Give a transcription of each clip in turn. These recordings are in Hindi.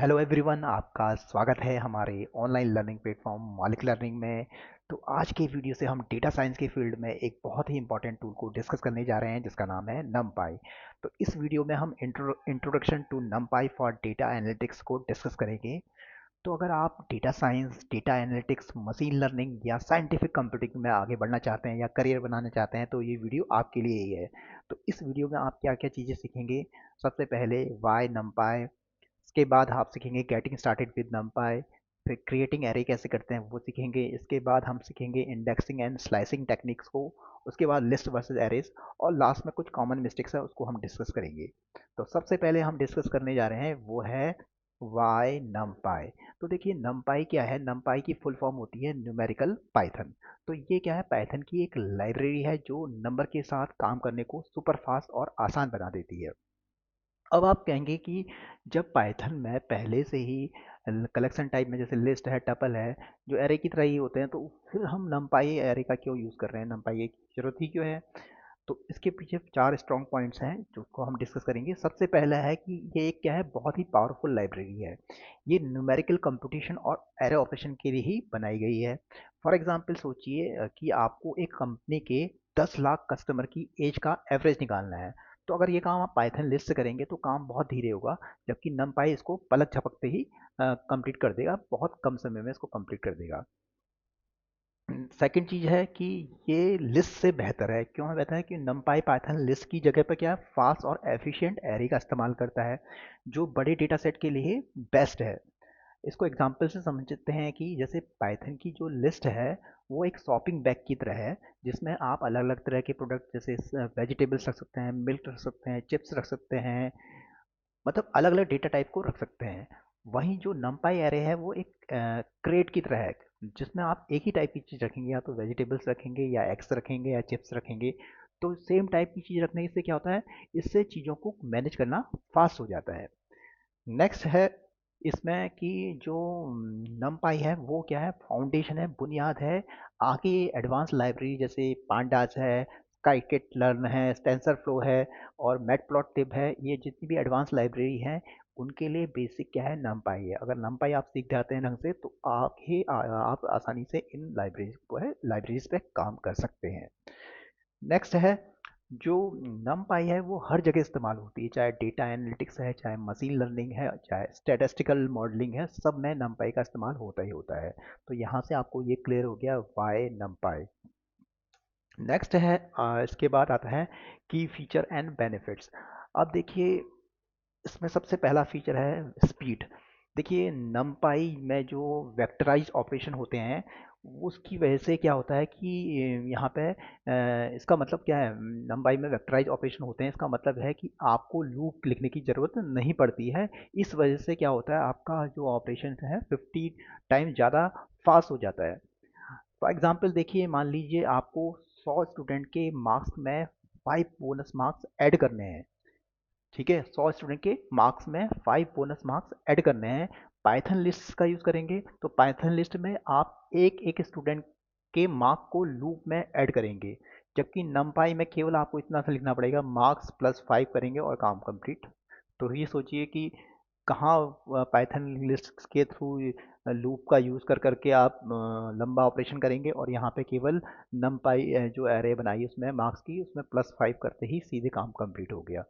हेलो एवरीवन, आपका स्वागत है हमारे ऑनलाइन लर्निंग प्लेटफॉर्म मॉलिक लर्निंग में। तो आज के वीडियो से हम डेटा साइंस के फील्ड में एक बहुत ही इंपॉर्टेंट टूल को डिस्कस करने जा रहे हैं जिसका नाम है नमपाई। तो इस वीडियो में हम introduction to NumPy for data analytics को डिस्कस करेंगे। तो अगर आप data science, data analytics, machine learning या साइंटिफिक कंप्यूटिंग में आगे बढ़ना चाहते हैं या करियर बनाना चाहते हैं तो ये वीडियो आपके लिए ही है। तो इस वीडियो में आप क्या क्या चीज़ें सीखेंगे? सबसे पहले वाई नमपाई, इसके बाद आप सीखेंगे गेटिंग स्टार्टेड विद नमपाई, फिर क्रिएटिंग एरे कैसे करते हैं वो सीखेंगे। इसके बाद हम सीखेंगे इंडेक्सिंग एंड स्लाइसिंग टेक्निक्स को। उसके बाद लिस्ट वर्सेस एरेज, और लास्ट में कुछ कॉमन मिस्टेक्स है उसको हम डिस्कस करेंगे। तो सबसे पहले हम डिस्कस करने जा रहे हैं वो है वाई नमपाई। तो देखिए नमपाई क्या है। नमपाई की फुल फॉर्म होती है न्यूमेरिकल पाइथन। तो ये क्या है, पाइथन की एक लाइब्रेरी है जो नंबर के साथ काम करने को सुपर फास्ट और आसान बना देती है। अब आप कहेंगे कि जब पाइथन में पहले से ही कलेक्शन टाइप में जैसे लिस्ट है, टपल है, जो एरे की तरह ही होते हैं, तो फिर हम नमपाई एरे का क्यों यूज़ कर रहे हैं, नमपाई की जरूरत ही क्यों है? तो इसके पीछे चार स्ट्रॉन्ग पॉइंट्स हैं जिसको हम डिस्कस करेंगे। सबसे पहला है कि ये एक क्या है, बहुत ही पावरफुल लाइब्रेरी है। ये न्यूमेरिकल कंप्यूटेशन और एरे ऑपरेशन के लिए ही बनाई गई है। फॉर एग्जांपल सोचिए कि आपको एक कंपनी के 10 लाख कस्टमर की एज का एवरेज निकालना है। तो अगर ये काम आप पाइथन लिस्ट से करेंगे तो काम बहुत धीरे होगा, जबकि नमपाई इसको पलक झपकते ही कंप्लीट कर देगा, बहुत कम समय में इसको कंप्लीट कर देगा। सेकंड चीज़ है कि ये लिस्ट से बेहतर है। क्यों है बेहतर है? कि numpy पाइथन लिस्ट की जगह पर क्या है, फास्ट और एफिशिएंट एरे का इस्तेमाल करता है जो बड़े डेटा सेट के लिए बेस्ट है। इसको एग्जांपल से समझते हैं कि जैसे पाइथन की जो लिस्ट है वो एक शॉपिंग बैग की तरह है, जिसमें आप अलग अलग तरह के प्रोडक्ट जैसे वेजिटेबल्स रख सकते हैं, मिल्क रख सकते हैं, चिप्स रख सकते हैं, मतलब अलग अलग डेटा टाइप को रख सकते हैं। वहीं जो numpy एरे है वो एक क्रेट की तरह है, जिसमें आप एक ही टाइप की चीज़ रखेंगे, या तो वेजिटेबल्स रखेंगे या एग्स रखेंगे या चिप्स रखेंगे। तो सेम टाइप की चीज़ रखने से क्या होता है, इससे चीज़ों को मैनेज करना फास्ट हो जाता है। नेक्स्ट है इसमें कि जो numpy है वो क्या है, फाउंडेशन है, बुनियाद है। आगे एडवांस लाइब्रेरी जैसे पांडास है, स्काईकिट लर्न है, टेंसर फ्लो है और मैटप्लॉटलिब है, ये जितनी भी एडवांस लाइब्रेरी हैं उनके लिए बेसिक क्या है, numpy है। अगर numpy आप सीख जाते हैं ढंग से तो आप आसानी से इन लाइब्रेरीज पे काम कर सकते हैं। नेक्स्ट है जो numpy है वो हर जगह इस्तेमाल होती है, चाहे डेटा एनालिटिक्स है, चाहे मशीन लर्निंग है, चाहे स्टैटिस्टिकल मॉडलिंग है, सब में numpy का इस्तेमाल होता ही होता है। तो यहाँ से आपको ये क्लियर हो गया वाई numpy। नेक्स्ट है इसके बाद आता है की फीचर एंड बेनिफिट्स। अब देखिए इसमें सबसे पहला फीचर है स्पीड। देखिए numpy में जो वेक्टराइज ऑपरेशन होते हैं उसकी वजह से क्या होता है कि यहाँ पे इसका मतलब क्या है, numpy में वेक्टराइज ऑपरेशन होते हैं, इसका मतलब है कि आपको लूप लिखने की ज़रूरत नहीं पड़ती है। इस वजह से क्या होता है, आपका जो ऑपरेशन है 50 टाइम ज़्यादा फास्ट हो जाता है। फॉर एग्जाम्पल देखिए, मान लीजिए आपको 100 स्टूडेंट के मार्क्स में 5 बोनस मार्क्स ऐड करने हैं। ठीक है, 100 स्टूडेंट के मार्क्स में 5 बोनस मार्क्स ऐड करने हैं। पाइथन लिस्ट का यूज़ करेंगे तो पाइथन लिस्ट में आप एक एक स्टूडेंट के मार्क को लूप में ऐड करेंगे, जबकि numpy में केवल आपको इतना सा लिखना पड़ेगा, मार्क्स +5 करेंगे और काम कंप्लीट। तो ये सोचिए कि कहाँ पाइथन लिस्ट के थ्रू लूप का यूज़ कर करके आप लंबा ऑपरेशन करेंगे, और यहाँ पे केवल numpy जो एरे बनाई उसमें मार्क्स की, उसमें +5 करते ही सीधे काम कंप्लीट हो गया।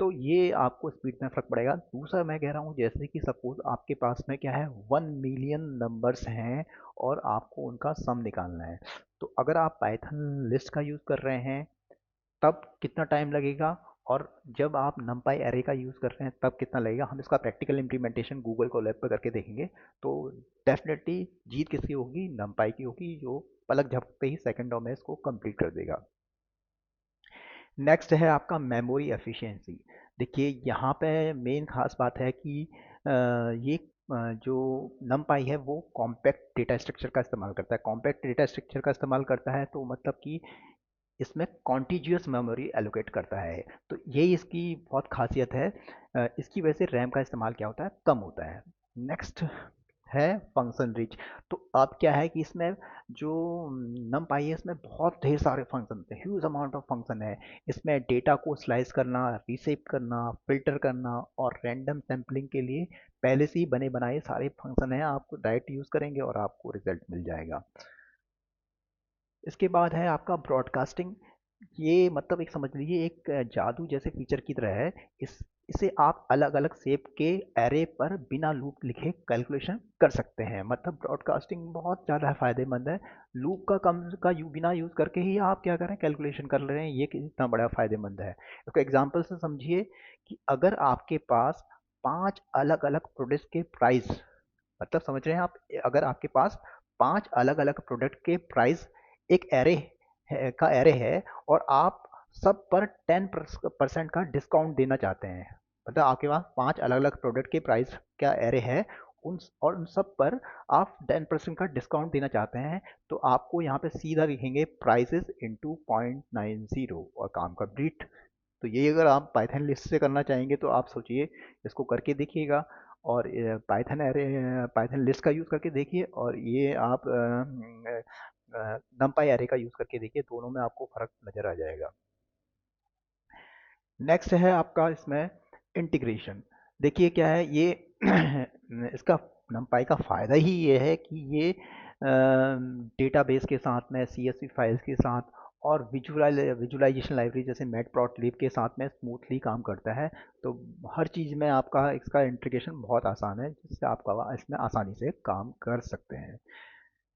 तो ये आपको स्पीड में फ़र्क पड़ेगा। दूसरा मैं कह रहा हूँ, जैसे कि सपोज आपके पास में क्या है, 1 मिलियन नंबर्स हैं और आपको उनका सम निकालना है। तो अगर आप पाइथन लिस्ट का यूज़ कर रहे हैं तब कितना टाइम लगेगा, और जब आप numpy एरे का यूज़ कर रहे हैं तब कितना लगेगा, हम इसका प्रैक्टिकल इम्प्लीमेंटेशन गूगल कोलैब पे करके देखेंगे। तो डेफिनेटली जीत किसकी होगी, numpy की होगी, जो पलक झपकते ही सेकंडों में इसको कंप्लीट कर देगा। नेक्स्ट है आपका मेमोरी एफिशिएंसी। देखिए यहाँ पे मेन खास बात है कि ये जो numpy है वो कॉम्पैक्ट डेटा स्ट्रक्चर का इस्तेमाल करता है। कॉम्पैक्ट डेटा स्ट्रक्चर का इस्तेमाल करता है तो मतलब कि इसमें कॉन्टिग्यूअस मेमोरी एलोकेट करता है। तो यही इसकी बहुत खासियत है। इसकी वजह से रैम का इस्तेमाल क्या होता है, कम होता है। नेक्स्ट है फंक्शन रिच। तो अब क्या है कि इसमें जो numpy है इसमें बहुत ढेर सारे फंक्शन है, ह्यूज अमाउंट ऑफ फंक्शन है। इसमें डेटा को स्लाइस करना, रीसेप करना, फिल्टर करना और रैंडम सैम्पलिंग के लिए पहले से ही बने बनाए सारे फंक्शन हैं, आपको डायरेक्ट यूज़ करेंगे और आपको रिजल्ट मिल जाएगा। इसके बाद है आपका ब्रॉडकास्टिंग। ये मतलब एक समझ लीजिए एक जादू जैसे फीचर की तरह है। इसे आप अलग अलग शेप के एरे पर बिना लूप लिखे कैलकुलेशन कर सकते हैं। मतलब ब्रॉडकास्टिंग बहुत ज़्यादा फायदेमंद है। लूप का बिना यूज़ करके ही आप क्या करें कैलकुलेशन कर ले रहे हैं, ये कितना बड़ा फायदेमंद है। इसको एग्जांपल से समझिए कि अगर आपके पास 5 अलग अलग प्रोडक्ट्स के प्राइस, मतलब समझ रहे हैं आप, अगर आपके पास 5 अलग अलग प्रोडक्ट के प्राइस एक एरे है और आप सब पर 10% का डिस्काउंट देना चाहते हैं। मतलब आपके पास 5 अलग अलग प्रोडक्ट के प्राइस का एरे है, उन सब पर आप 10% का डिस्काउंट देना चाहते हैं। तो आपको यहाँ पे सीधा लिखेंगे प्राइसेस इंटू 0.90 और काम कंप्लीट। तो ये अगर आप पाइथन लिस्ट से करना चाहेंगे तो आप सोचिए, इसको करके देखिएगा। और पाइथन लिस्ट का यूज़ करके देखिए, और ये आप नमपाई एरे का यूज़ करके देखिए, दोनों में आपको फ़र्क नज़र आ जाएगा। नेक्स्ट है आपका इसमें इंटीग्रेशन। देखिए क्या है ये इसका नमपाई का फ़ायदा ही ये है कि ये डेटाबेस के साथ में CSV फाइल्स के साथ और विजुअलाइजेशन लाइब्रेरी जैसे मैटप्लॉटलिब के साथ में स्मूथली काम करता है। तो हर चीज़ में आपका इसका इंटीग्रेशन बहुत आसान है, जिससे आप इसमें आसानी से काम कर सकते हैं।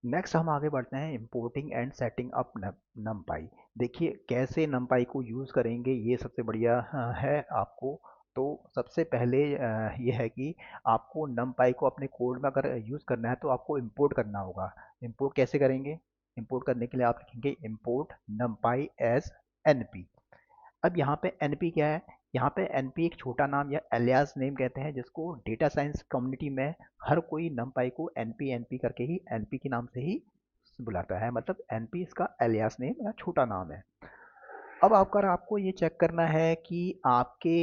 नेक्स्ट हम आगे बढ़ते हैं इंपोर्टिंग एंड सेटिंग अप नमपाई। देखिए कैसे नमपाई को यूज़ करेंगे, ये सबसे बढ़िया है आपको। तो सबसे पहले ये है कि आपको नमपाई को अपने कोड में अगर यूज़ करना है तो आपको इंपोर्ट करना होगा। इंपोर्ट कैसे करेंगे? इंपोर्ट करने के लिए आप लिखेंगे इंपोर्ट नमपाई एज एनपी। अब यहाँ पे एनपी क्या है? यहाँ पे एनपी एक छोटा नाम या एलियास नेम कहते हैं, जिसको डेटा साइंस कम्युनिटी में हर कोई नमपाई को एनपी एनपी करके ही एनपी के नाम से ही बुलाता है। मतलब एनपी इसका एलियास नेम या छोटा नाम है। अब अगर आपको ये चेक करना है कि आपके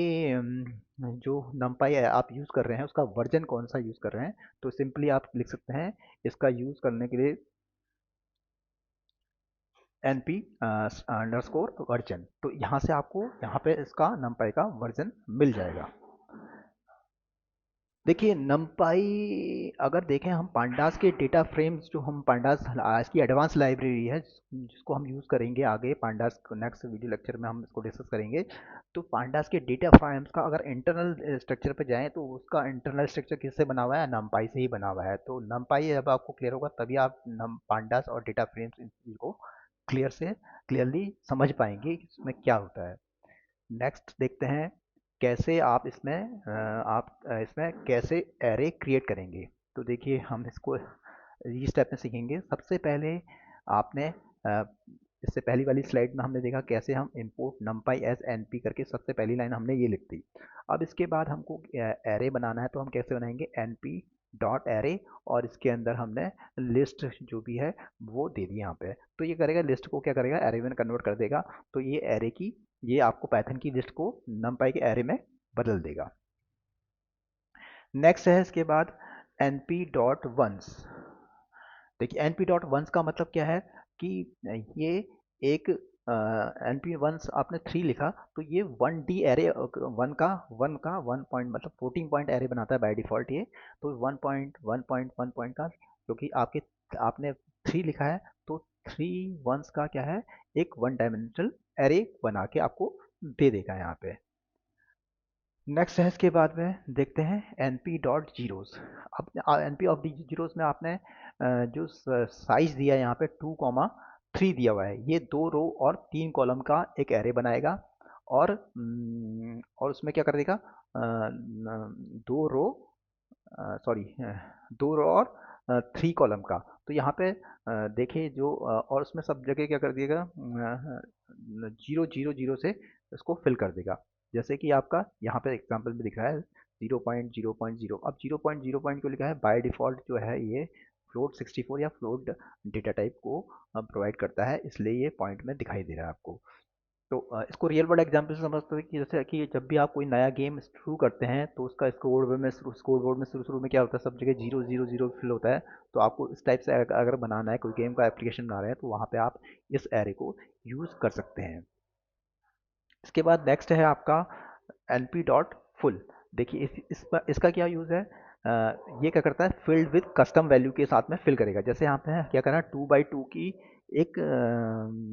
जो नमपाई आप यूज़ कर रहे हैं उसका वर्जन कौन सा यूज़ कर रहे हैं, तो सिंपली आप लिख सकते हैं इसका यूज़ करने के लिए np अंडरस्कोर वर्जन। तो यहाँ से आपको यहाँ पे इसका नमपाई का वर्जन मिल जाएगा। देखिए नमपाई अगर देखें हम पांडास के डेटा फ्रेम्स, जो हम पांडास इसकी एडवांस लाइब्रेरी है जिसको हम यूज़ करेंगे आगे पांडास नेक्स्ट वीडियो लेक्चर में हम इसको डिस्कस करेंगे। तो पांडास के डेटा फ्रेम्स का अगर इंटरनल स्ट्रक्चर पे जाएं तो उसका इंटरनल स्ट्रक्चर किससे बना हुआ है? नमपाई से ही बना हुआ है। तो नमपाई जब आपको क्लियर होगा तभी आप नम पांडास और डेटा फ्रेम्स इन चीज़ को क्लियरली समझ पाएंगे कि इसमें क्या होता है। नेक्स्ट देखते हैं कैसे आप इसमें कैसे एरे क्रिएट करेंगे। तो देखिए हम इसको इस स्टेप में सीखेंगे। सबसे पहले आपने इससे पहली वाली स्लाइड में हमने देखा कैसे हम इंपोर्ट नमपाई एज एनपी करके सबसे पहली लाइन हमने ये लिख दी। अब इसके बाद हमको एरे बनाना है, तो हम कैसे बनाएंगे? एनपी डॉट एरे, और इसके अंदर हमने लिस्ट जो भी है वो दे दी यहाँ पे। तो ये करेगा, लिस्ट को क्या करेगा? एरे में कन्वर्ट कर देगा। तो ये आपको पाइथन की लिस्ट को नमपाई के एरे में बदल देगा। नेक्स्ट है इसके बाद np डॉट वंस। देखिए np डॉट वंस का मतलब क्या है कि ये एक np वंस आपने 3 लिखा तो ये 1D एरे, वन पॉइंट मतलब 14 पॉइंट एरे बनाता है बाय डिफॉल्ट ये। तो 1.1.1 पॉइंट का, क्योंकि आपने 3 लिखा है तो 3 वंस का क्या है? एक 1 डायमेंशनल एरे बना के आपको दे देगा यहाँ पे। नेक्स्ट है इसके बाद में देखते हैं np डॉट जीरोस। अब np ऑफ डी जीरोस में आपने जो साइज दिया है यहाँ पे 2,3 दिया हुआ है, ये 2 रो और 3 कॉलम का एक एरे बनाएगा। और उसमें क्या कर देगा? 2 रो, सॉरी 2 रो और 3 कॉलम का। तो यहाँ पे देखिए जो और उसमें सब जगह क्या कर दिएगा? 0 0 0 से इसको फिल कर देगा। जैसे कि आपका यहाँ पे एग्जांपल में दिख रहा है 0.0.0। अब 0.0 क्यों लिखा है? बाय डिफ़ॉल्ट जो है ये फ्लोट 64 या फ्लोट डेटा टाइप को प्रोवाइड करता है, इसलिए ये पॉइंट में दिखाई दे रहा है आपको। तो इसको रियल वर्ल्ड एग्जांपल से समझते हैं कि जैसे कि जब भी आप कोई नया गेम शुरू करते हैं तो उसका स्कोर बोर्ड में शुरू शुरू में क्या होता है? सब जगह 0 0 0 फिल होता है। तो आपको इस टाइप से अगर बनाना है, कोई गेम का एप्लीकेशन बना रहे हैं, तो वहाँ पे आप इस एरे को यूज़ कर सकते हैं। इसके बाद नेक्स्ट है आपका np डॉट फुल। देखिए इसका क्या यूज़ है? ये क्या करता है, फिल्ड विद कस्टम वैल्यू के साथ में फिल करेगा। जैसे यहाँ पे क्या करा, 2x2 की एक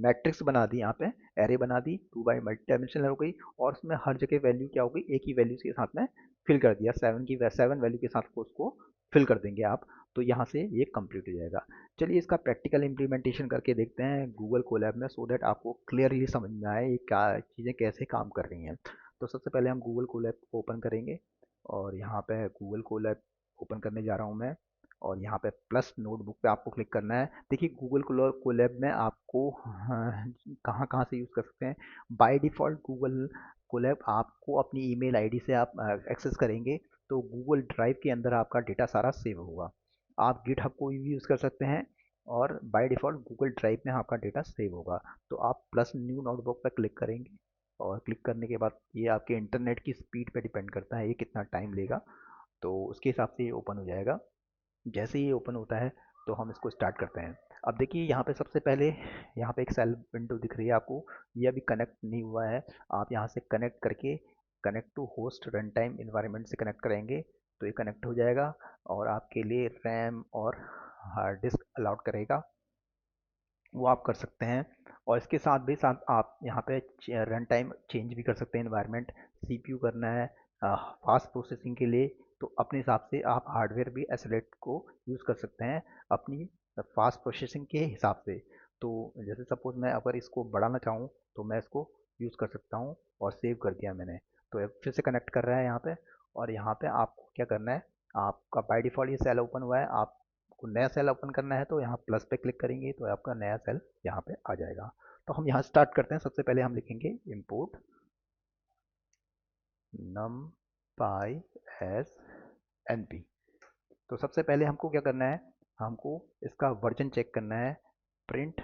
मैट्रिक्स बना दी, यहाँ पे एरे बना दी, 2 बाई मल्टी डायमेंशनल हो गई, और उसमें हर जगह वैल्यू क्या हो गई, एक ही वैल्यू के साथ में फिल कर दिया, 7 वैल्यू के साथ उसको फिल कर देंगे आप, तो यहाँ से ये कंप्लीट हो जाएगा। चलिए इसका प्रैक्टिकल इम्प्लीमेंटेशन करके देखते हैं गूगल कोलैब में, सो दैट आपको क्लियरली समझ में आए ये क्या चीज़ें कैसे काम कर रही हैं। तो सबसे पहले हम गूगल कोलैब ओपन करेंगे, और यहाँ पे गूगल कोलैब ओपन करने जा रहा हूँ मैं, और यहाँ पे प्लस नोटबुक पे आपको क्लिक करना है। देखिए गूगल कोलैब में आपको कहाँ कहाँ से यूज़ कर सकते हैं। बाय डिफ़ॉल्ट गूगल कोलैब आपको अपनी ईमेल आईडी से आप एक्सेस करेंगे, तो गूगल ड्राइव के अंदर आपका डेटा सारा सेव होगा। आप गिटहब को भी यूज़ कर सकते हैं, और बाय डिफ़ॉल्ट गूगल ड्राइव में आपका डेटा सेव होगा। तो आप प्लस न्यू नोटबुक पर क्लिक करेंगे, और क्लिक करने के बाद ये आपके इंटरनेट की स्पीड पे डिपेंड करता है ये कितना टाइम लेगा, तो उसके हिसाब से ये ओपन हो जाएगा। जैसे ही ये ओपन होता है तो हम इसको स्टार्ट करते हैं। अब देखिए यहाँ पे सबसे पहले यहाँ पे एक सेल विंडो दिख रही है आपको, ये अभी कनेक्ट नहीं हुआ है। आप यहाँ से कनेक्ट करके connect to host runtime environment से कनेक्ट करेंगे तो ये कनेक्ट हो जाएगा, और आपके लिए रैम और हार्ड डिस्क अलाउड करेगा, वो आप कर सकते हैं। और इसके साथ भी साथ आप यहाँ पे रन टाइम चेंज भी कर सकते हैं, इन्वायरमेंट सीपीयू करना है फास्ट प्रोसेसिंग के लिए, तो अपने हिसाब से आप हार्डवेयर भी एसलेट को यूज़ कर सकते हैं अपनी फास्ट प्रोसेसिंग के हिसाब से। तो जैसे सपोज मैं अगर इसको बढ़ाना चाहूँ तो मैं इसको यूज़ कर सकता हूँ, और सेव कर दिया मैंने। तो अब फिर से कनेक्ट कर रहा है यहाँ पे, और यहाँ पे आपको क्या करना है, आपका बाय डिफ़ॉल्ट ये सेल ओपन हुआ है, आपको नया सेल ओपन करना है तो यहाँ प्लस पे क्लिक करेंगे तो आपका नया सेल यहाँ पे आ जाएगा। तो हम यहाँ स्टार्ट करते हैं। सबसे पहले हम लिखेंगे इंपोर्ट numpy एस np। तो सबसे पहले हमको क्या करना है, हमको इसका वर्जन चेक करना है, प्रिंट,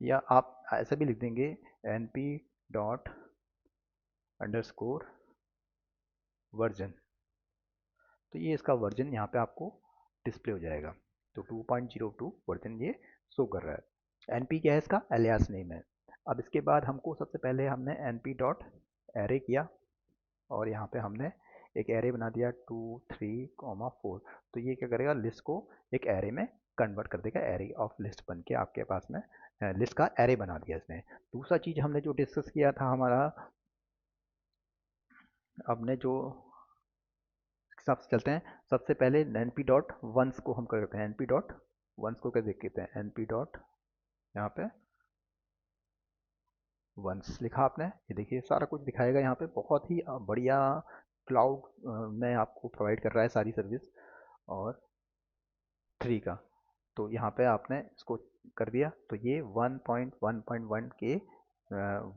या आप ऐसा भी लिख देंगे np डॉट अंडरस्कोर वर्जन, तो ये इसका वर्जन यहाँ पे आपको डिस्प्ले हो जाएगा। तो 2.02 वर्जन ये शो कर रहा है। np क्या है, इसका एलियास नेम है। अब इसके बाद हमको सबसे पहले हमने np डॉट एरे किया, और यहाँ पे हमने एक एरे बना दिया 2 3 4। तो ये क्या करेगा, लिस्ट को एक एरे में कन्वर्ट कर देगा, एरे ऑफ लिस्ट बन के आपके पास में लिस्ट का एरे बना दिया इसने। दूसरा चीज़ हमने जो डिस्कस किया था हमारा, अपने जो हिसाब से चलते हैं, सबसे पहले एन पी डॉट वंस को हम करते हैं, एन पी डॉट वंस को क्या देखते हैं, एन पी डॉट यहाँ पे वंस लिखा आपने, ये देखिए सारा कुछ दिखाएगा यहाँ पे, बहुत ही बढ़िया क्लाउड में आपको प्रोवाइड कर रहा है सारी सर्विस, और 3 का। तो यहाँ पे आपने इसको कर दिया, तो ये 1.1.1 के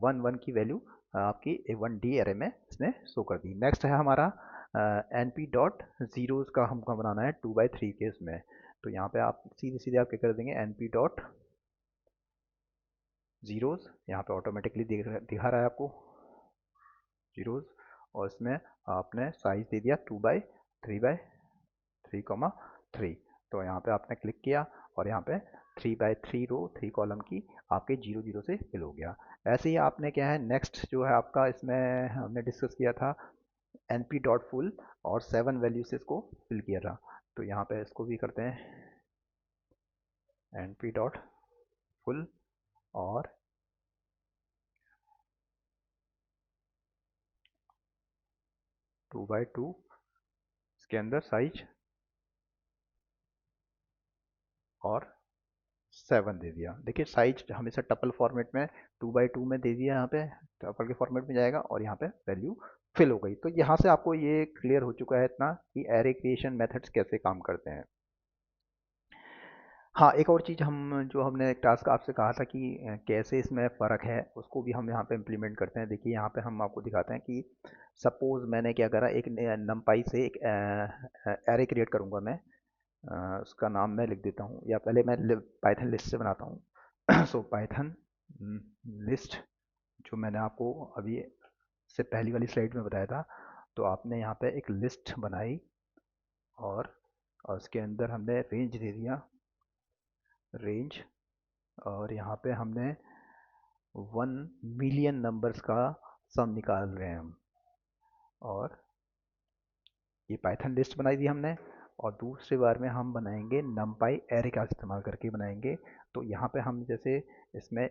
1 की वैल्यू आपकी 1D एरे में इसने शो कर दी। नेक्स्ट है हमारा एन पी डॉट ज़ीरोज़ का हमको बनाना है 2/3 के इसमें। तो यहाँ पे आप सीधे सीधे आप क्या कर देंगे, एन पी डॉट ज़ीरोज़, यहाँ पे ऑटोमेटिकली दिखा रहा है आपको ज़ीरोज़, और इसमें आपने साइज दे दिया 2/3/3, तो यहाँ पे आपने क्लिक किया, और यहाँ पे 3/3 रो 3 कॉलम की आपके 0 0 से फिल हो गया। ऐसे ही आपने क्या है, नेक्स्ट जो है आपका, इसमें हमने डिस्कस किया था एन पी डॉट फुल, और 7 वैल्यू से इसको फिल किया था। तो यहाँ पे इसको भी करते हैं एन पी डॉट फुल, और 2/2 इसके अंदर साइज, और 7 दे दिया। देखिए साइज हमेशा टपल फॉर्मेट में 2/2 में दे दिया, यहाँ पे टपल के फॉर्मेट में जाएगा, और यहाँ पे वैल्यू फिल हो गई। तो यहाँ से आपको ये क्लियर हो चुका है इतना कि एरे क्रिएशन मेथड्स कैसे काम करते हैं। हाँ, एक और चीज़ हम जो हमने एक टास्क आपसे कहा था कि कैसे इसमें फ़र्क है, उसको भी हम यहाँ पे इम्प्लीमेंट करते हैं। देखिए यहाँ पे हम आपको दिखाते हैं कि सपोज़ मैंने क्या करा, एक नमपाई से एक एरे क्रिएट करूँगा मैं, उसका नाम मैं लिख देता हूँ, या पहले मैं पाइथन लिस्ट से बनाता हूँ। सो पाइथन लिस्ट, जो मैंने आपको अभी से पहली वाली स्लाइड में बताया था, तो आपने यहाँ पे एक लिस्ट बनाई, और उसके अंदर हमने रेंज दे दिया, रेंज, और यहाँ पे हमने 1 मिलियन नंबर्स का सम निकाल रहे हैं हम, और ये पाइथन लिस्ट बनाई दी हमने, और दूसरी बार में हम बनाएंगे numpy एरे का इस्तेमाल करके बनाएंगे। तो यहाँ पे हम जैसे इसमें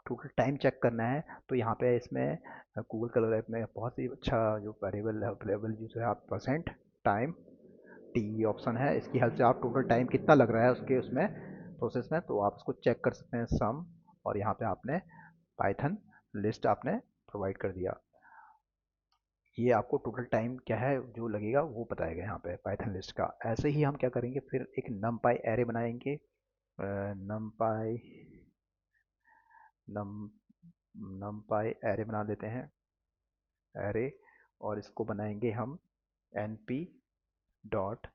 टोटल टाइम चेक करना है, तो यहाँ पे इसमें गूगल कलर ऐप में बहुत ही अच्छा जो वेरिएबल अवेलेबल जो है आप परसेंट टाइम टी ऑप्शन है, इसकी हेल्प से आप टोटल टाइम कितना लग रहा है उसके उसमें प्रोसेस में, तो आप उसको चेक कर सकते हैं सम। और यहाँ पे आपने पाइथन लिस्ट आपने प्रोवाइड कर दिया, ये आपको टोटल टाइम क्या है जो लगेगा वो बताएगा यहाँ पे पाइथन लिस्ट का। ऐसे ही हम क्या करेंगे, फिर एक numpy एरे बनाएंगे, numpy num numpy एरे बना देते हैं, एरे, और इसको बनाएंगे हम np डॉट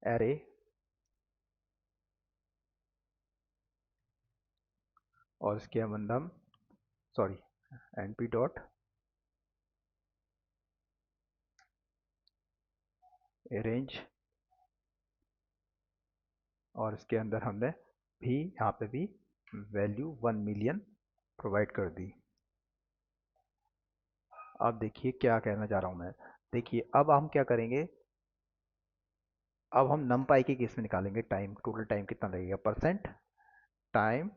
एरे, और इसके अंदर हम सॉरी np डॉट अरेंज, और इसके अंदर हमने भी यहाँ पे भी वैल्यू 1 मिलियन प्रोवाइड कर दी। अब देखिए क्या कहना चाह रहा हूँ मैं, देखिए अब हम क्या करेंगे, अब हम numpy के केस में निकालेंगे टाइम, टोटल टाइम कितना लगेगा, percent time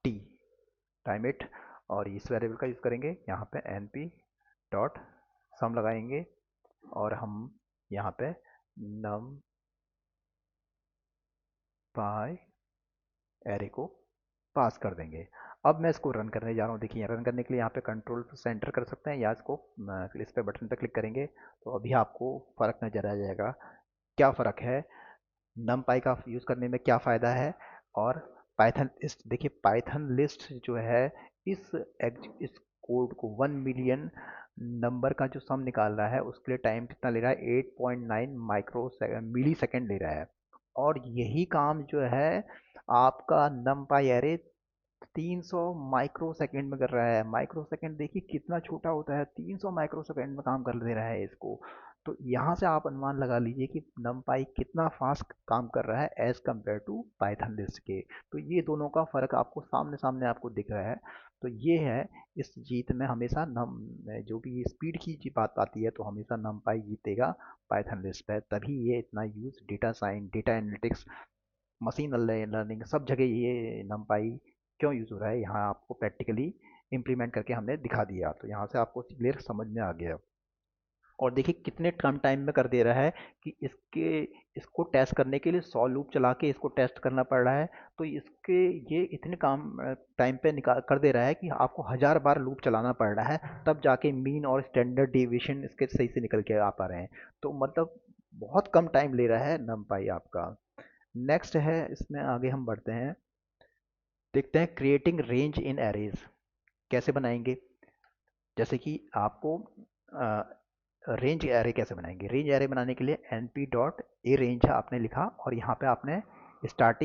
T, time it, और इस वेरिएबल का यूज़ करेंगे यहाँ पे np डॉट सम लगाएंगे, और हम यहाँ पे numpy एरे को पास कर देंगे। अब मैं इसको रन करने जा रहा हूँ। देखिए रन करने के लिए यहाँ पे कंट्रोल सेंटर कर सकते हैं, या इसको इस पे बटन पे क्लिक करेंगे तो अभी आपको फ़र्क नज़र आ जाएगा। क्या फ़र्क है, numpy का यूज़ करने में क्या फ़ायदा है, और पाइथन लिस्ट, देखिए पाइथन लिस्ट जो है इस कोड को 1 मिलियन नंबर का जो सम निकाल रहा है उसके लिए टाइम कितना ले रहा है, 8.9 माइक्रो मिली सेकेंड ले रहा है। और यही काम जो है आपका numpy एरे 300 माइक्रो सेकेंड में कर रहा है। माइक्रो सेकेंड देखिए कितना छोटा होता है, 300 माइक्रो सेकेंड में काम कर दे रहा है इसको। तो यहाँ से आप अनुमान लगा लीजिए कि numpy कितना फास्ट काम कर रहा है as compare to Python list के। तो ये दोनों का फ़र्क आपको सामने सामने आपको दिख रहा है। तो ये है, इस जीत में हमेशा जो भी स्पीड की बात आती है तो हमेशा numpy जीतेगा पाइथन लिस्ट पे, तभी ये इतना use data science, data analytics, machine learning सब जगह ये numpy क्यों यूज़ हो रहा है, यहाँ आपको प्रैक्टिकली इम्प्लीमेंट करके हमने दिखा दिया, तो यहाँ से आपको क्लियर समझ में आ गया। और देखिए कितने कम टाइम में कर दे रहा है कि इसको टेस्ट करने के लिए 100 लूप चला के इसको टेस्ट करना पड़ रहा है, तो इसके ये इतने काम टाइम पे निकाल कर दे रहा है कि आपको 1000 बार लूप चलाना पड़ रहा है, तब जाके मीन और स्टैंडर्ड डेविएशन इसके सही से निकल के आ पा रहे हैं। तो मतलब बहुत कम टाइम ले रहा है numpy आपका। नेक्स्ट है, इसमें आगे हम बढ़ते हैं, देखते हैं क्रिएटिंग रेंज इन एरेज कैसे बनाएंगे। जैसे कि आपको रेंज एरे कैसे बनाएंगे, रेंज एरे बनाने के लिए np डॉट ए रेंज आपने लिखा, और यहाँ पे आपने स्टार्ट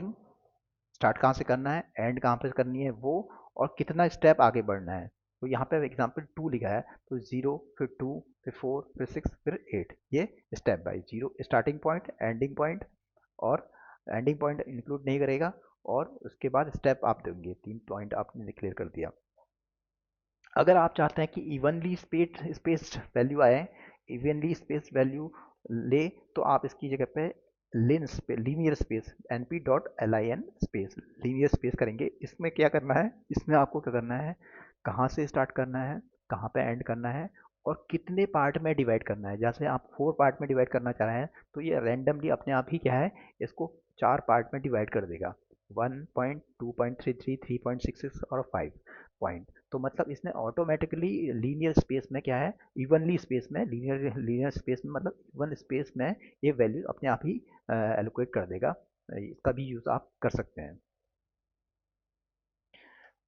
कहाँ से करना है, एंड कहाँ पे करनी है वो, और कितना स्टेप आगे बढ़ना है। तो यहाँ पे एग्जाम्पल 2 लिखा है, तो 0 फिर 2 फिर 4 फिर 6 फिर 8, ये step by, 0 starting point, ending point, और एंडिंग पॉइंट इंक्लूड नहीं करेगा, और उसके बाद स्टेप आप देंगे, 3 पॉइंट आपने क्लियर कर दिया। अगर आप चाहते हैं कि इवनली स्पेस्ड वैल्यू आए, इवनली स्पेस वैल्यू ले, तो आप इसकी जगह पे linear space np dot lin space linear space करेंगे। इसमें क्या करना है, इसमें आपको क्या करना है, कहाँ से स्टार्ट करना है, कहाँ पे एंड करना है, और कितने पार्ट में डिवाइड करना है। जैसे आप 4 पार्ट में डिवाइड करना चाह रहे हैं तो ये रैंडमली अपने आप ही क्या है, इसको 4 पार्ट में डिवाइड कर देगा, 1.2.33 3.66 और 5 पॉइंट। तो मतलब इसने ऑटोमेटिकली लीनियर स्पेस में क्या है, इवनली स्पेस में, लीनियर स्पेस में मतलब इवन स्पेस में ये वैल्यू अपने आप ही एलोकेट कर देगा। इसका भी यूज़ आप कर सकते हैं।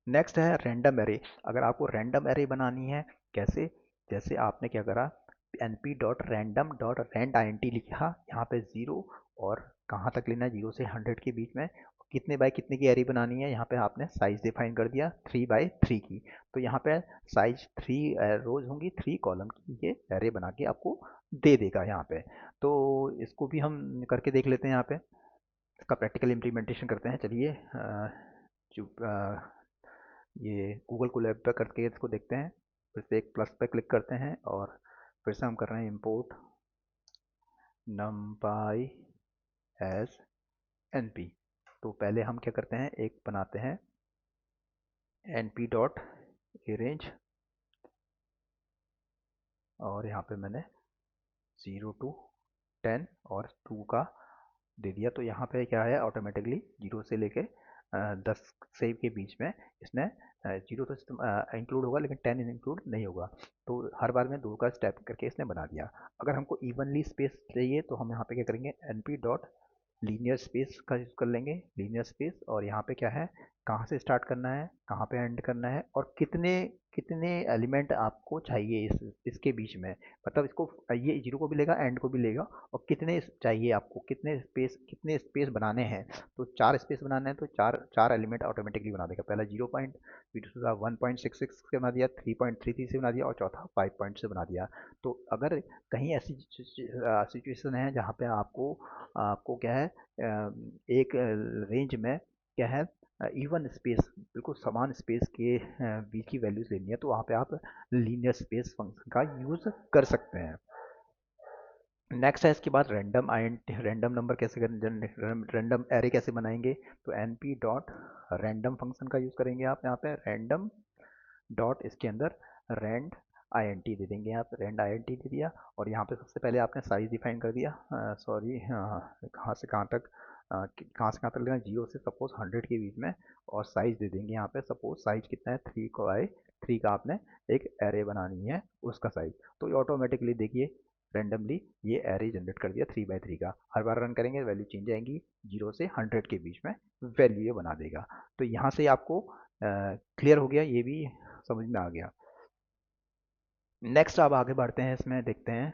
नेक्स्ट है रैंडम एरे। अगर आपको रैंडम एरे बनानी है, कैसे, जैसे आपने क्या करा, np dot random dot rand int लिखा, यहाँ पे 0, और कहाँ तक लेना है, 0 से 100 के बीच में, कितने बाय कितने की एरे बनानी है, यहाँ पे आपने साइज डिफाइन कर दिया 3 बाय 3 की। तो यहाँ पे साइज 3 रोज होंगी, 3 कॉलम की ये एरे बना के आपको दे देगा यहाँ पे। तो इसको भी हम करके देख लेते हैं, यहाँ पे इसका प्रैक्टिकल इम्प्लीमेंटेशन करते हैं। चलिए ये गूगल कोलैब पे करके इसको देखते हैं। फिर से एक प्लस पे क्लिक करते हैं, और फिर से हम कर रहे हैं इंपोर्ट numpy as np। तो पहले हम क्या करते हैं, एक बनाते हैं np डॉट अरेंज, और यहाँ पे मैंने 0 to 10 और 2 का दे दिया। तो यहाँ पे क्या है, ऑटोमेटिकली 0 से लेके 10 से के बीच में इसने 0 तो इंक्लूड होगा लेकिन 10 इंक्लूड नहीं होगा। तो हर बार में 2 का स्टेप करके इसने बना दिया। अगर हमको इवनली स्पेस चाहिए तो हम यहाँ पे क्या करेंगे, np डॉट लीनियर स्पेस का यूज़ कर लेंगे, लीनियर स्पेस। और यहाँ पे क्या है, कहाँ से स्टार्ट करना है, कहाँ पे एंड करना है, और कितने कितने एलिमेंट आपको चाहिए इसके बीच में। मतलब इसको ये 0 को भी लेगा, एंड को भी लेगा, और कितने चाहिए आपको, कितने स्पेस बनाने हैं। तो 4 स्पेस बनाने हैं, तो चार चार एलिमेंट ऑटोमेटिकली बना देगा। पहला 0 पॉइंट, फिर दूसरा 1.66 से बना दिया, 3.33 से बना दिया, और चौथा 5 पॉइंट से बना दिया। तो अगर कहीं ऐसी सिचुएशन है जहाँ पे आपको आपको क्या है, एक रेंज में क्या है, इवन स्पेस, बिल्कुल समान स्पेस के बीच की वैल्यूज लेनी है, तो वहाँ पे आप लीनियर स्पेस फंक्शन का यूज़ कर सकते हैं। नेक्स्ट है इसके बाद रैंडम रैंडम नंबर कैसे रैंडम एरे कैसे बनाएंगे। तो np डॉट रैंडम फंक्शन का यूज़ करेंगे आप यहाँ पे, रैंडम डॉट इसके अंदर रैंड int दे देंगे आप, रैंड int दे दिया। और यहाँ पे सबसे पहले आपने साइज डिफाइन कर दिया, सॉरी कहाँ से कहाँ तक, कहाँ से कहाँ तक लेना, 0 से सपोज 100 के बीच में। और साइज दे देंगे यहाँ पे, सपोज साइज कितना है, 3 को आए 3 का आपने एक एरे बनानी है, उसका साइज। तो ये ऑटोमेटिकली देखिए रेंडमली ये एरे जनरेट कर दिया 3 बाई 3 का। हर बार रन करेंगे वैल्यू चेंज आएंगी, 0 से 100 के बीच में वैल्यू ये बना देगा। तो यहाँ से आपको क्लियर हो गया, ये भी समझ में आ गया। नेक्स्ट आप आगे बढ़ते हैं, इसमें देखते हैं।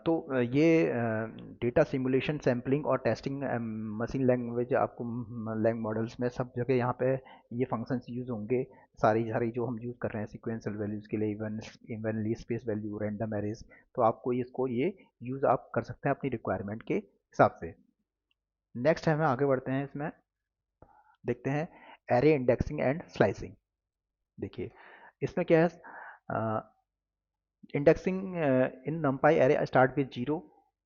तो ये डेटा सिमुलेशन, सैम्पलिंग और टेस्टिंग मशीन लैंग्वेज, आपको लैंग मॉडल्स में सब जगह यहाँ पे ये फंक्शंस यूज़ होंगे। सारी सारी जो हम यूज़ कर रहे हैं सिक्वेंशियल वैल्यूज़ के लिए, evenly space value, random arrays, तो आपको इसको ये यूज़ आप कर सकते हैं अपनी रिक्वायरमेंट के हिसाब से। नेक्स्ट है, हम आगे बढ़ते हैं, इसमें देखते हैं एरे इंडेक्सिंग एंड स्लाइसिंग। देखिए इसमें क्या है, indexing in नंपाई array start with 0।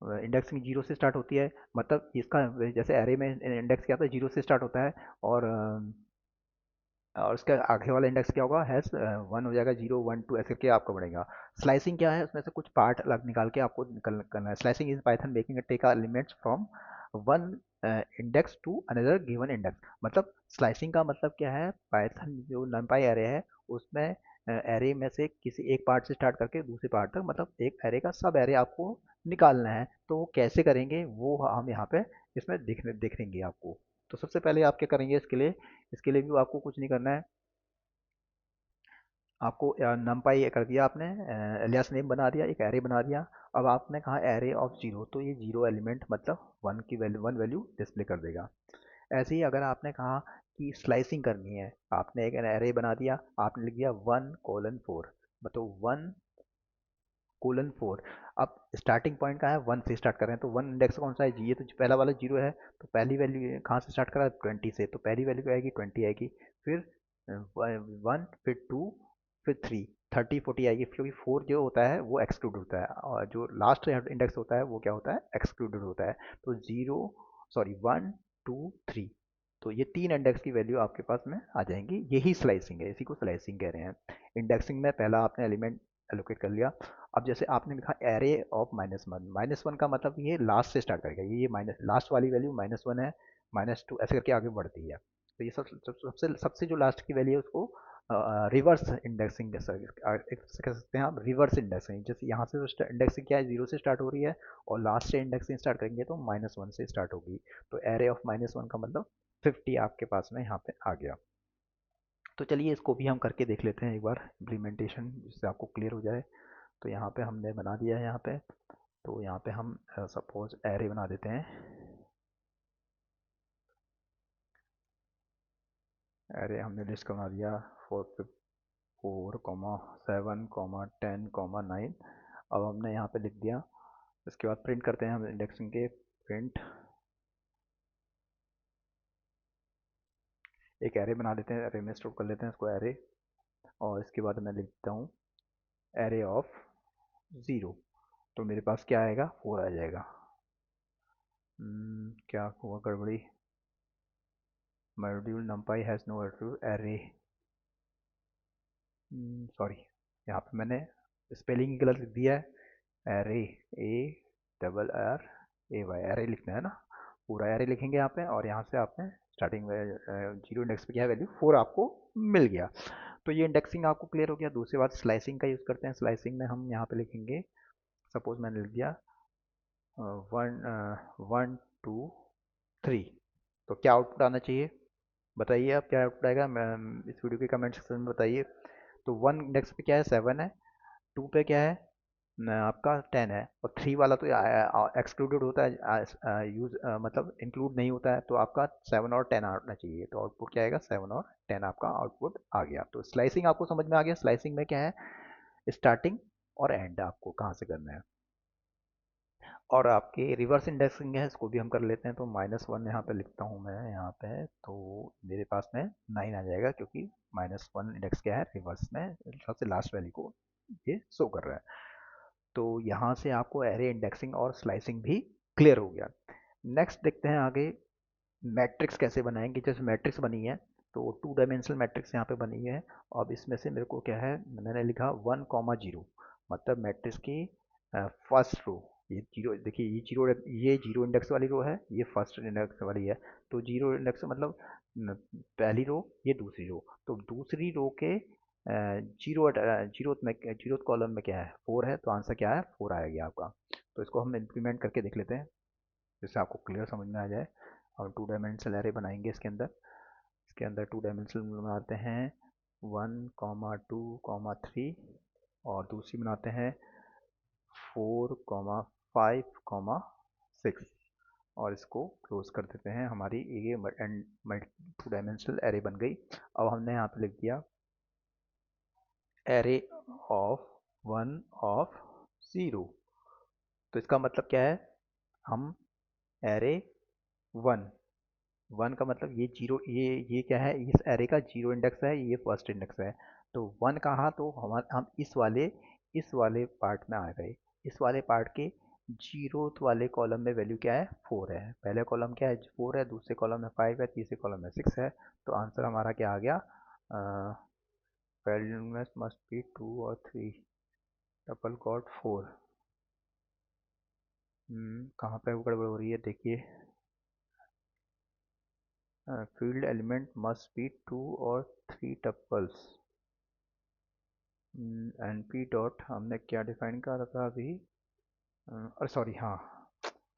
Indexing 0 से स्टार्ट होती है, मतलब इसका जैसे एरे में इंडेक्स क्या होता है, 0 से स्टार्ट होता है। और और उसका आगे वाला इंडेक्स क्या होगा, हैज़ 1 हो जाएगा, 0 1 2 ऐसे करके आपका बढ़ेगा। स्लाइसिंग क्या है, उसमें से कुछ पार्ट अलग निकाल के आपको करना है। Slicing is Python making take elements from one index to another given index. मतलब स्लाइसिंग का मतलब क्या है, पाइथन जो नंपाई एरे है उसमें एरे में से किसी एक पार्ट से स्टार्ट करके दूसरे पार्ट तक, मतलब एक एरे का सब एरे आपको निकालना है। तो वो कैसे करेंगे वो हम यहाँ पे इसमें देखेंगे आपको। तो सबसे पहले आप क्या करेंगे, इसके लिए भी आपको कुछ नहीं करना है। आपको नमपाई कर दिया आपने, एलियास नेम बना दिया, एक एरे बना दिया। अब आपने कहा एरे ऑफ 0, तो ये 0 एलिमेंट मतलब 1 की वैल्यू, 1 वैल्यू डिस्प्ले कर देगा। ऐसे ही अगर आपने कहा कि स्लाइसिंग करनी है, आपने एक एरे बना दिया, आपने लिख दिया 1:4, मतलब 1:4। अब स्टार्टिंग पॉइंट का है 1 से स्टार्ट कर रहे हैं, तो 1 इंडेक्स कौन सा है, जी, ये तो पहला वाला 0 है। तो पहली वैल्यू कहाँ से स्टार्ट करा है, 20 से, तो पहली वैल्यू आएगी 20 आएगी। फिर 1, फिर 2, फिर 3, 30 40 आएगी, क्योंकि 4 जो होता है वो एक्सक्लूड होता है, और जो लास्ट इंडेक्स होता है वो क्या होता है, एक्सक्लूडेड होता है। तो 0, सॉरी 1 2 3, तो ये 3 इंडेक्स की वैल्यू आपके पास में आ जाएंगी। यही स्लाइसिंग है, इसी को स्लाइसिंग कह रहे हैं। इंडेक्सिंग में पहला आपने एलिमेंट एलोकेट कर लिया। अब जैसे आपने लिखा एरे ऑफ -1, -1 का मतलब ये लास्ट से स्टार्ट करेगा, ये माइनस लास्ट वाली वैल्यू -1 है, -2 ऐसे करके आगे बढ़ती है। तो ये सबसे सबसे जो लास्ट की वैल्यू है उसको रिवर्स इंडेक्सिंग कह सकते हैं आप, रिवर्स इंडेक्सिंग। जैसे यहाँ से तो इंडेक्सिंग क्या है, 0 से स्टार्ट हो रही है, और लास्ट से इंडेक्सिंग स्टार्ट करेंगे तो -1 से स्टार्ट होगी। तो एरे ऑफ -1 का मतलब 50 आपके पास में यहाँ पे आ गया। तो चलिए इसको भी हम करके देख लेते हैं एक बार इम्प्लीमेंटेशन, जिससे आपको क्लियर हो जाए। तो यहाँ पे हमने बना दिया है यहाँ पे। तो यहाँ पे हम सपोज एरे बना देते हैं। एरे हमने लिस्ट बना दिया 4 7 9। अब हमने यहाँ पे लिख दिया। इसके बाद प्रिंट करते हैं हम इंडेक्सिंग के, प्रिंट एक एरे बना देते हैं, एरे में स्टोर कर लेते हैं इसको एरे। और इसके बाद मैं लिखता हूँ एरे ऑफ 0। तो मेरे पास क्या आएगा, 4 आ जाएगा। क्या हुआ गड़बड़ी, module numpy has no array, sorry, यहाँ पे मैंने स्पेलिंग ही गलत लिख दिया है। Array, A double R A Y, array लिखना है ना, पूरा एरे लिखेंगे यहाँ पे। और यहाँ से आपने स्टार्टिंग में जीरो इंडेक्स पे क्या है, वैल्यू 4 आपको मिल गया। तो ये इंडेक्सिंग आपको क्लियर हो गया। दूसरी बात स्लाइसिंग का यूज़ करते हैं। स्लाइसिंग में हम यहाँ पे लिखेंगे, सपोज मैंने लिख दिया 1 2 3, तो क्या आउटपुट आना चाहिए बताइए आप, क्या आउटपुट आएगा, मैं इस वीडियो के कमेंट सेक्शन में बताइए। तो 1 इंडेक्स पे क्या है, 7 है, 2 पे क्या है, आपका 10 है, और 3 वाला तो एक्सक्लूडेड होता है, यूज मतलब इंक्लूड नहीं होता है, तो आपका 7 और 10 आना चाहिए। तो आउटपुट क्या आएगा, 7 और 10 आपका आउटपुट आ गया। तो स्लाइसिंग आपको समझ में आ गया। स्लाइसिंग में क्या है, स्टार्टिंग और एंड आपको कहाँ से करना है। और आपके रिवर्स इंडेक्सिंग है, इसको भी हम कर लेते हैं। तो -1 यहाँ पे लिखता हूँ मैं, यहाँ पे तो मेरे पास में 9 आ जाएगा, क्योंकि -1 इंडेक्स क्या है, रिवर्स में सबसे लास्ट वैल्यू को ये शो कर रहा है। तो यहाँ से आपको एरे इंडेक्सिंग और स्लाइसिंग भी क्लियर हो गया। नेक्स्ट देखते हैं आगे, मैट्रिक्स कैसे बनाएंगे। जैसे मैट्रिक्स बनी है, तो 2 डायमेंशनल मैट्रिक्स यहाँ पे बनी है। अब इसमें से मेरे को क्या है, मैंने लिखा 1,0, मतलब मैट्रिक्स की फर्स्ट रो। ये जीरो, देखिए ये जीरो इंडेक्स वाली रो है, ये फर्स्ट इंडेक्स वाली है। तो जीरो इंडेक्स मतलब पहली रो, ये दूसरी रो। तो दूसरी रो के जीरो कॉलम में क्या है, 4 है, तो आंसर क्या है, 4 आएगा आपका। तो इसको हम इम्प्लीमेंट करके देख लेते हैं, जिससे आपको क्लियर समझ में आ जाए। हम 2 डायमेंशनल एरे बनाएंगे इसके अंदर 2 डायमेंशनल बनाते हैं 1,2,3, और दूसरी बनाते हैं 4,5,6, और इसको क्लोज कर देते हैं। हमारी ये 2 डायमेंशनल एरे बन गई। अब हमने यहाँ पे लिख दिया एरे ऑफ 1 ऑफ 0। तो इसका मतलब क्या है, हम एरे 1, 1 का मतलब ये जीरो, ये क्या है, इस एरे का जीरो इंडेक्स है, ये फर्स्ट इंडेक्स है। तो 1 कहा, तो हम इस वाले पार्ट में आ गए। इस वाले पार्ट के जीरो वाले कॉलम में वैल्यू क्या है, 4 है। पहले कॉलम क्या है, 4 है, दूसरे कॉलम में 5 है, तीसरे कॉलम में 6 है। तो आंसर हमारा क्या आ गया, वैल्यू मस्ट बी 2 और 3, डबल गॉट 4। कहाँ पे गड़बड़ हो रही है, देखिए, फील्ड एलिमेंट मस्ट बी 2 और 3 टपल्स। एनपी डॉट हमने क्या डिफाइन करा था अभी, अरे सॉरी, हाँ,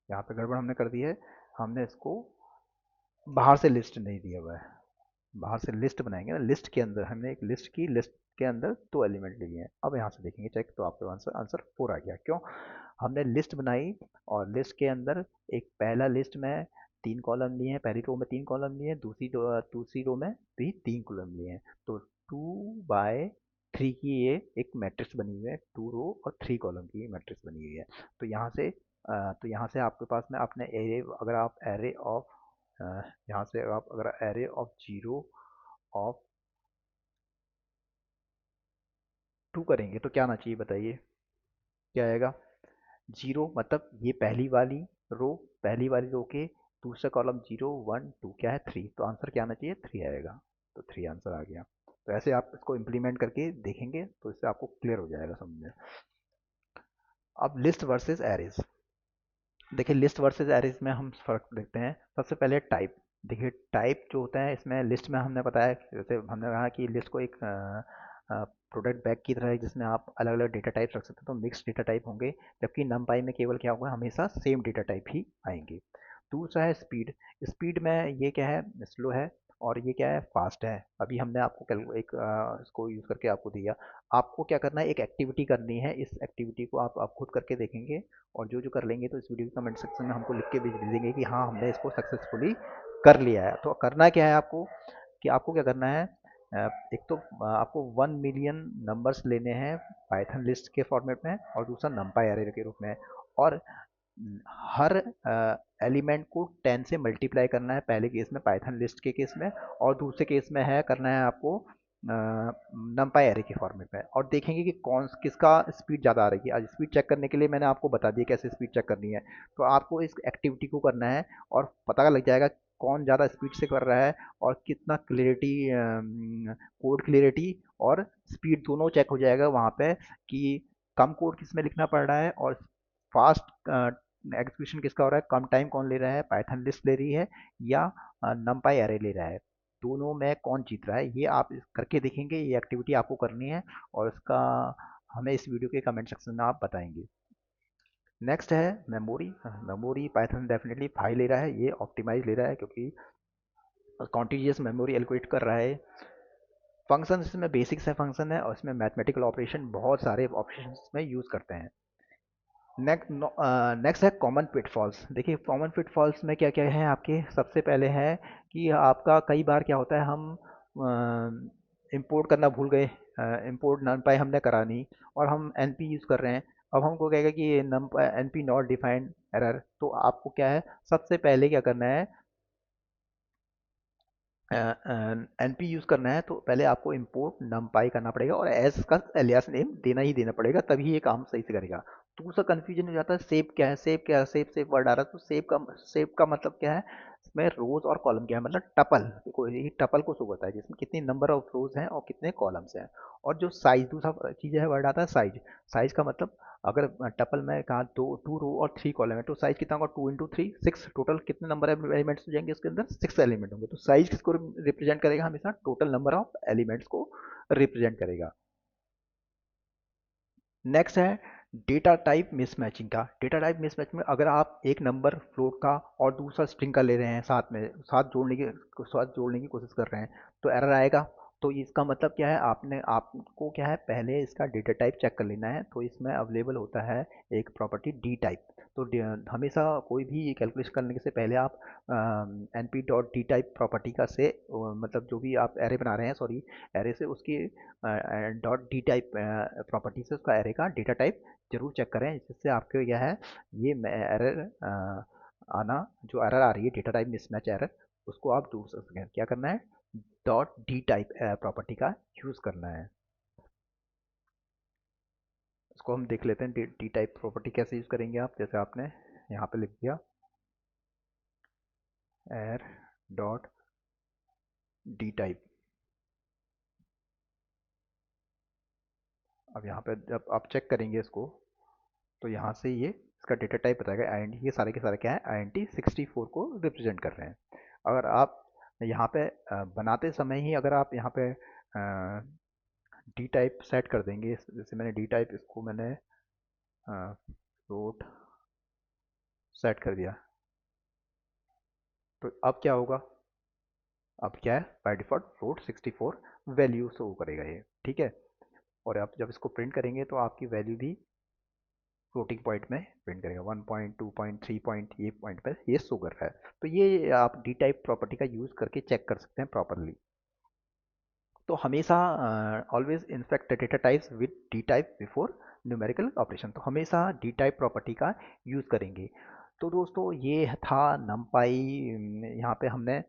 यहाँ पे गड़बड़ हमने कर दी है। हमने इसको बाहर से लिस्ट नहीं दिया हुआ है, बाहर से लिस्ट बनाएंगे ना, लिस्ट के अंदर हमने एक लिस्ट की, लिस्ट के अंदर 2 एलिमेंट लिए हैं। अब यहाँ से देखेंगे चेक, तो आपका आंसर आंसर 4 आ गया। क्यों, हमने लिस्ट बनाई, और लिस्ट के अंदर एक पहला लिस्ट में 3 कॉलम लिए हैं, पहली रो में 3 कॉलम लिए हैं, दूसरी रो में भी 3 कॉलम लिए हैं। तो 2/3 की ये एक मैट्रिक्स बनी हुई है, 2 रो और 3 कॉलम की मैट्रिक्स बनी हुई है। तो यहाँ से आपके पास में अपने एरे, अगर आप एरे ऑफ, यहाँ से आप अगर एरे ऑफ 0 ऑफ 2 करेंगे, तो क्या आना चाहिए बताइए, क्या आएगा, 0 मतलब ये पहली वाली रो के दूसरा कॉलम 0 1 2 क्या है, 3। तो आंसर क्या आना चाहिए, 3 आएगा। तो 3 आंसर आ गया। तो ऐसे आप इसको इम्प्लीमेंट करके देखेंगे, तो इससे आपको क्लियर हो जाएगा समझ में। अब लिस्ट वर्सेस एरेज, देखिए लिस्ट वर्सेस एरेज में हम फर्क देखते हैं। सबसे पहले टाइप, देखिए टाइप जो होता है इसमें, लिस्ट में हमने बताया, जैसे हमने कहा कि लिस्ट को एक प्रोडक्ट बैग की तरह है, जिसमें आप अलग अलग डेटा टाइप रख सकते हैं, तो मिक्स डेटा टाइप होंगे। जबकि नमपाई में केवल क्या होगा, हमेशा सेम डेटा टाइप ही आएंगे। दूसरा है स्पीड, स्पीड में ये क्या है, स्लो है, और ये क्या है, फास्ट है। अभी हमने आपको एक इसको यूज़ करके आपको दिया। आपको क्या करना है, एक एक्टिविटी करनी है, इस एक्टिविटी को आप खुद करके देखेंगे, और जो जो कर लेंगे तो इस वीडियो के कमेंट सेक्शन में हमको लिख के भेज देंगे कि हाँ हमने इसको सक्सेसफुली कर लिया है। तो करना क्या है आपको, कि आपको क्या करना है, एक तो आपको 1 मिलियन नंबर्स लेने हैं पाइथन लिस्ट के फॉर्मेट में, और दूसरा नंपाई एरे के रूप में। और हर एलिमेंट को 10 से मल्टीप्लाई करना है, पहले केस में पाइथन लिस्ट के केस में, और दूसरे केस में है करना है आपको नमपाई एरे के फॉर्मेट में, और देखेंगे कि कौन किसका स्पीड ज़्यादा आ रही है। आज स्पीड चेक करने के लिए मैंने आपको बता दिया कैसे स्पीड चेक करनी है। तो आपको इस एक्टिविटी को करना है और पता लग जाएगा कौन ज़्यादा स्पीड से कर रहा है और कितना क्लियरिटी, कोड क्लियरिटी और स्पीड दोनों चेक हो जाएगा वहाँ पे, कि कम कोड किस में लिखना पड़ रहा है और फास्ट एग्जीक्यूशन किसका हो रहा है, कम टाइम कौन ले रहा है, पाइथन लिस्ट ले रही है या नमपाई एरे ले रहा है। दोनों में कौन जीत रहा है ये आप करके देखेंगे। ये एक्टिविटी आपको करनी है और उसका हमें इस वीडियो के कमेंट सेक्शन में आप बताएंगे। नेक्स्ट है मेमोरी। मेमोरी पाइथन डेफिनेटली 5 ले रहा है, ये ऑप्टिमाइज ले रहा है क्योंकि कॉन्टिजियस मेमोरी एलोकेट कर रहा है। फंक्शन इसमें बेसिक्स है, फंक्शन है और इसमें मैथमेटिकल ऑपरेशन बहुत सारे ऑपरेशन में यूज़ करते हैं। नेक्स्ट है कॉमन पिटफॉल्स। देखिए कॉमन पिटफॉल्स में क्या क्या है आपके, सबसे पहले है कि आपका कई बार क्या होता है, हम इंपोर्ट करना भूल गए, इंपोर्ट numpy हमने करा नहीं और हम np यूज़ कर रहे हैं। अब हमको कहेगा कि np नॉट डिफाइंड एरर, तो आपको क्या है सबसे पहले क्या करना है, np यूज़ करना है तो पहले आपको import numpy करना पड़ेगा और एस का एलियास नेम देना ही देना पड़ेगा, तभी ये काम सही से करेगा। दूसरा कंफ्यूजन हो जाता है सेव क्या है, सेव क्या है, सेव वर्ड आ रहा है, तो सेव का मतलब क्या है, इसमें रोज और कॉलम क्या है, मतलब टपल, कोई टपल को शो करता है जिसमें कितनी नंबर ऑफ रोज हैं और कितने कॉलम्स हैं। और जो साइज, दूसरा चीज़ है वर्ड आता है साइज। साइज का मतलब अगर टपल में कहा दो 2 रो और 3 कॉलम है तो साइज कितना होगा, 2 × 3 6, टोटल कितने नंबर एलिमेंट्स हो जाएंगे उसके अंदर, 6 एलिमेंट होंगे। तो साइज किसको रिप्रेजेंट करेगा, हमेशा टोटल नंबर ऑफ एलिमेंट्स को रिप्रेजेंट करेगा। नेक्स्ट है डेटा टाइप मिसमैचिंग का। डेटा टाइप मिसमैच में अगर आप एक नंबर फ्लोट का और दूसरा स्ट्रिंग का ले रहे हैं, साथ में साथ जोड़ने की कोशिश कर रहे हैं तो एरर आएगा। तो इसका मतलब क्या है, आपको क्या है पहले इसका डेटा टाइप चेक कर लेना है। तो इसमें अवेलेबल होता है एक प्रॉपर्टी डी टाइप। तो हमेशा कोई भी कैलकुलेशन करने से पहले आप N P dot D type property का से मतलब जो भी आप एरे बना रहे हैं, सॉरी, एरे से उसकी डॉट डी टाइप प्रॉपर्टी से उसका एरे का डेटा टाइप जरूर चेक करें, जिससे आपको क्या है ये एरर आना, जो एरर आ रही है डेटा टाइप मिसमैच एरर, उसको आप दूर कर सकें। क्या करना है, डॉट डी टाइप प्रॉपर्टी का यूज़ करना है। इसको हम देख लेते हैं डी टाइप प्रॉपर्टी कैसे यूज़ करेंगे आप। जैसे आपने यहाँ पे लिख दिया एर डॉट डी टाइप। अब यहाँ पे जब आप चेक करेंगे इसको तो यहाँ से ये इसका डेटा टाइप बताएगा INT, ये सारे के सारे क्या है INT 64 को रिप्रेजेंट कर रहे हैं। अगर आप यहाँ पे बनाते समय ही अगर आप यहाँ पे डी टाइप सेट कर देंगे, जैसे मैंने डी टाइप इसको मैंने फ्लोट सेट कर दिया, तो अब क्या होगा, अब क्या है by default float 64 value show करेगा ये, ठीक है। और आप जब इसको प्रिंट करेंगे तो आपकी वैल्यू भी फ्लोटिंग पॉइंट में प्रिंट करेगा, 1 पॉइंट 2 पॉइंट 3 पॉइंट ये पॉइंट पर ये शो कर रहा है। तो ये आप डी टाइप प्रॉपर्टी का यूज़ करके चेक कर सकते हैं प्रॉपरली। तो हमेशा always inspect data types with D type before numerical operation, तो हमेशा डी टाइप प्रॉपर्टी का यूज़ करेंगे। तो दोस्तों ये था नमपाई। यहाँ पे हमने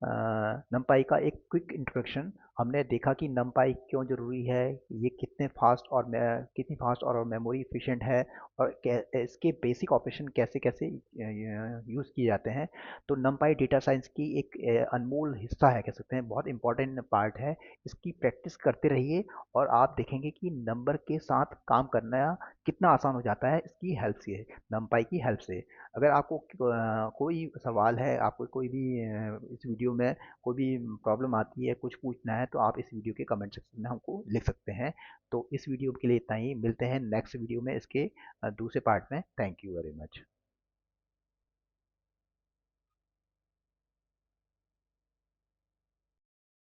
नमपाई का एक क्विक इंट्रोडक्शन, हमने देखा कि नमपाई क्यों ज़रूरी है, ये कितनी फास्ट और मेमोरी इफिशिएंट है और इसके बेसिक ऑपरेशन कैसे कैसे यूज़ किए जाते हैं। तो नमपाई डेटा साइंस की एक अनमोल हिस्सा है, कह सकते हैं बहुत इंपॉर्टेंट पार्ट है। इसकी प्रैक्टिस करते रहिए और आप देखेंगे कि नंबर के साथ काम करना कितना आसान हो जाता है इसकी हेल्प से, नमपाई की हेल्प से। अगर आपको कोई सवाल है, आपको कोई भी इस वीडियो में कोई भी प्रॉब्लम आती है, कुछ पूछना है, तो आप इस वीडियो के कमेंट सेक्शन में हमको लिख सकते हैं। तो इस वीडियो के लिए इतना ही, मिलते हैं नेक्स्ट वीडियो में इसके दूसरे पार्ट में। Thank you very much.